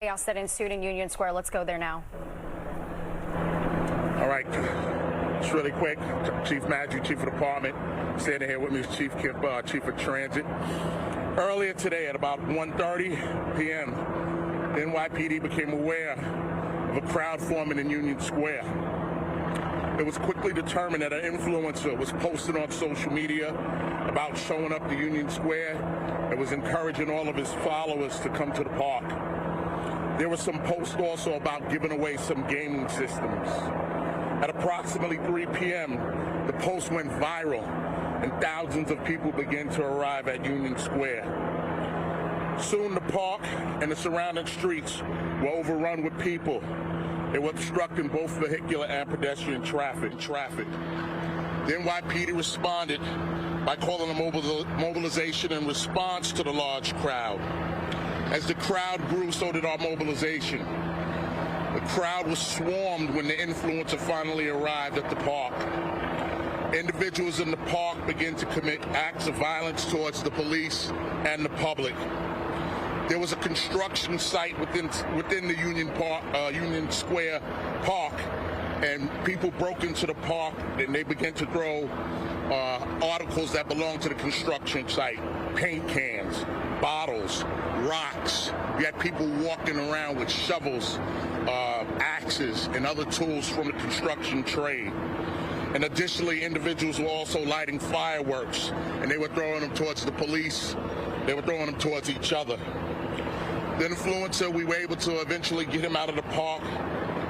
Chaos that ensued in Union Square. Let's go there now. All right, it's really quick. Chief Maggi, Chief of Department, standing here with me is Chief Kip, Chief of Transit. Earlier today at about 1:30 p.m., the NYPD became aware of a crowd forming in Union Square. It was quickly determined that an influencer was posting on social media about showing up to Union Square and was encouraging all of his followers to come to the park. There were some posts also about giving away some gaming systems. At approximately 3 p.m., the post went viral and thousands of people began to arrive at Union Square. Soon the park and the surrounding streets were overrun with people. They were obstructing both vehicular and pedestrian traffic. The NYPD responded by calling a mobilization in response to the large crowd. As the crowd grew, so did our mobilization. The crowd was swarmed when the influencer finally arrived at the park. Individuals in the park began to commit acts of violence towards the police and the public. There was a construction site within the Union Square Park, and people broke into the park and they began to throw articles that belonged to the construction site: paint cans, bottles, rocks. You had people walking around with shovels, axes, and other tools from the construction trade. And additionally, individuals were also lighting fireworks, and they were throwing them towards the police. They were throwing them towards each other. The influencer, we were able to eventually get him out of the park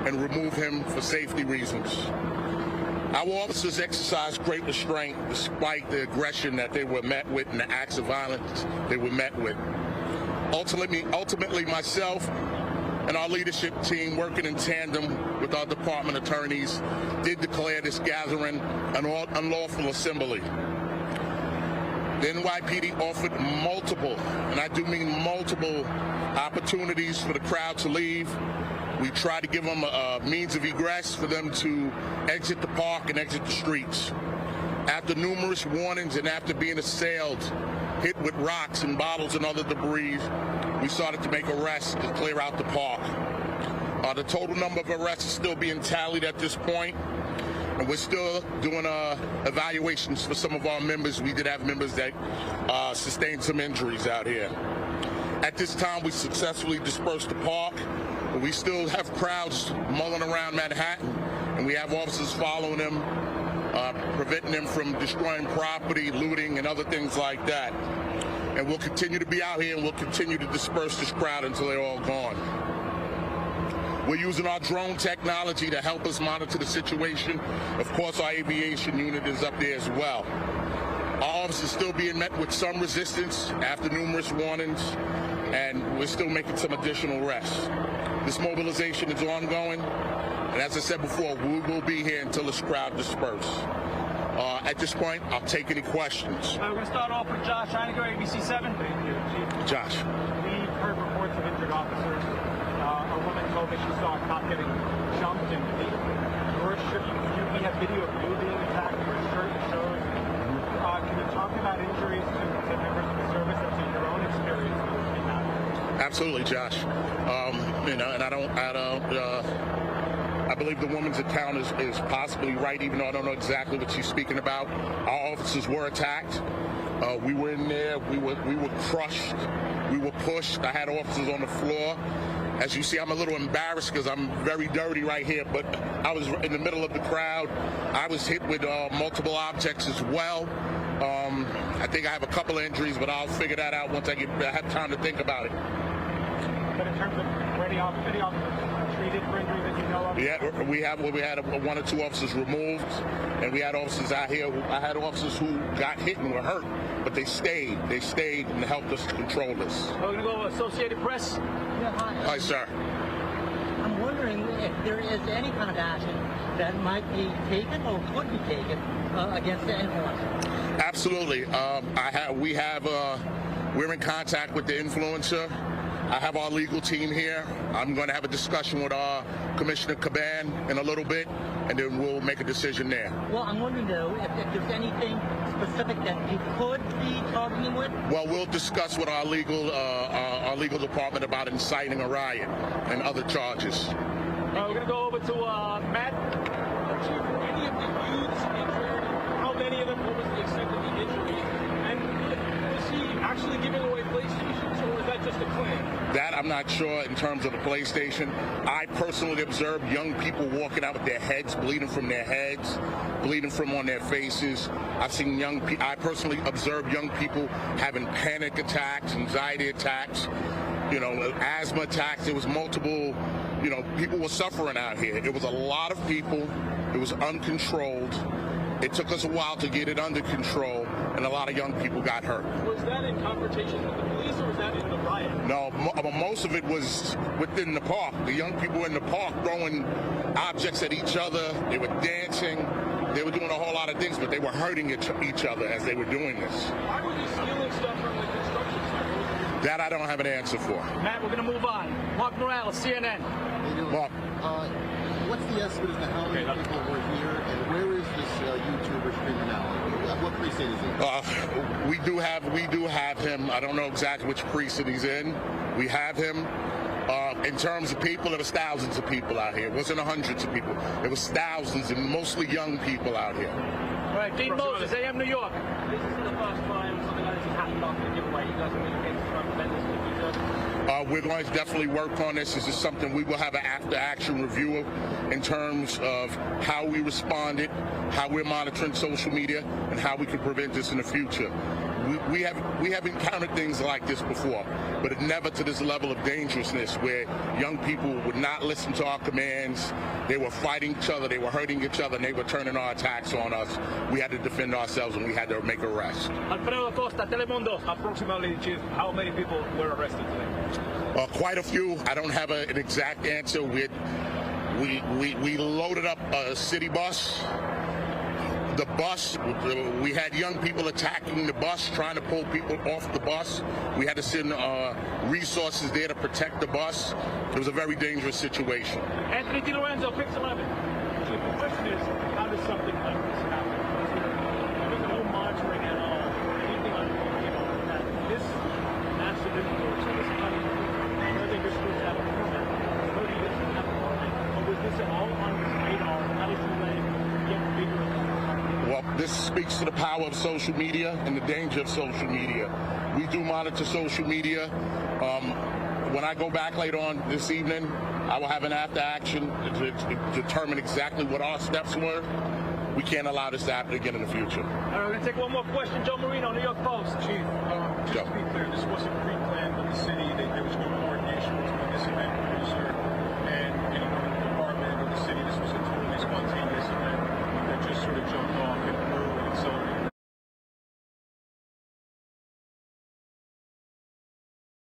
and remove him for safety reasons. Our officers exercised great restraint despite the aggression that they were met with and the acts of violence they were met with. Ultimately, myself and our leadership team, working in tandem with our department attorneys, did declare this gathering an unlawful assembly. The NYPD offered multiple, and I do mean multiple, opportunities for the crowd to leave. We tried to give them a means of egress for them to exit the park and exit the streets. After numerous warnings and after being assailed, hit with rocks and bottles and other debris, we started to make arrests to clear out the park. The total number of arrests is still being tallied at this point, and we're still doing evaluations for some of our members. We did have members that sustained some injuries out here. At this time, we successfully dispersed the park, but we still have crowds mulling around Manhattan, and we have officers following them, preventing them from destroying property, looting, and other things like that. And we'll continue to be out here, and we'll continue to disperse this crowd until they're all gone. We're using our drone technology to help us monitor the situation. Of course, our aviation unit is up there as well. Our officers are still being met with some resistance after numerous warnings, and we're still making some additional arrests. This mobilization is ongoing, and as I said before, we will be here until this crowd disperses. At this point, I'll take any questions. We're going to start off with Josh Einiger, ABC7. Thank you, Chief. Josh. We heard reports of injured officers. A woman told me she saw a cop getting jumped and beat. We have video of you being attacked. Your shirt shows. Can you talk about injuries to members of the service and to your own experience in that? Absolutely, Josh. I believe the woman's account is possibly right, even though I don't know exactly what she's speaking about. Our officers were attacked. We were in there. We were crushed. We were pushed. I had officers on the floor. As you see, I'm a little embarrassed because I'm very dirty right here, but I was in the middle of the crowd. I was hit with multiple objects as well. I think I have a couple of injuries, but I'll figure that out once I have time to think about it. But in terms of any officers treated for injuries that you know of? Yeah, we had one or two officers removed, and we had officers out here. I had officers who got hit and were hurt, but they stayed. They stayed and helped us to control this. We're going to go Associated Press. Yeah, hi. Hi, sir. I'm wondering if there is any kind of action that might be taken or could be taken against the influencer. Absolutely. We're in contact with the influencer. I have our legal team here. I'm going to have a discussion with our Commissioner Caban in a little bit, and then we'll make a decision there. Well, I'm wondering though if there's anything specific that you could be targeting him with. Well, we'll discuss with our legal department about inciting a riot and other charges. We're going to go over to Matt. Chief, any of the youths injured? How many of them? What was the extent of the injury? And was he actually giving away PlayStations, or was that just a claim? That I'm not sure in terms of the PlayStation. I personally observed young people walking out with their heads bleeding from their heads, bleeding from on their faces. I've seen I personally observed young people having panic attacks, anxiety attacks, asthma attacks. There was multiple, people were suffering out here. It was a lot of people. It was uncontrolled. It took us a while to get it under control, and a lot of young people got hurt. Was that in confrontation with the police, or was that in the riot? No, most of it was within the park. The young people in the park throwing objects at each other. They were dancing. They were doing a whole lot of things, but they were hurting each other as they were doing this. Why were they stealing stuff from the construction site? That I don't have an answer for. Matt, we're going to move on. Mark Morales, CNN. Mark. What's the estimate as to how many people were here, and where is this YouTuber streaming now? What precinct is he? We do have him. I don't know exactly which precinct he's in. We have him. In terms of people, there was thousands of people out here. It wasn't hundreds of people. It was thousands, and mostly young people out here. All right, Dean Moses, AM New York. This is the first time something like this has happened after the giveaway. You guys are really against trying to prevent this in the future? We're going to definitely work on this. This is something we will have an after-action review of in terms of how we responded, how we're monitoring social media, and how we can prevent this in the future. We have encountered things like this before, but it never to this level of dangerousness where young people would not listen to our commands. They were fighting each other, they were hurting each other, and they were turning our attacks on us. We had to defend ourselves, and we had to make arrests. Alfredo Acosta, Telemundo. Approximately, Chief, how many people were arrested today? Quite a few. I don't have an exact answer. We loaded up a city bus. The bus, we had young people attacking the bus, trying to pull people off the bus. We had to send resources there to protect the bus. It was a very dangerous situation. Anthony DiLorenzo, Pix 11. Chief, the question is, how does something like this happen? There's no monitoring at all, anything on, that this massive influence of this country, whether you're supposed to have a permit, whether you didn't have a permit, or was this all on his radar? How does he let it get bigger? Well, this speaks to the power of social media and the danger of social media. We do monitor social media. When I go back later on this evening, I will have an after action to determine exactly what our steps were. We can't allow this to happen again in the future. All right, we're going to take one more question. Joe Marino, New York Post. Chief, just to be clear, this wasn't pre-planned with the city. There was no coordination between this event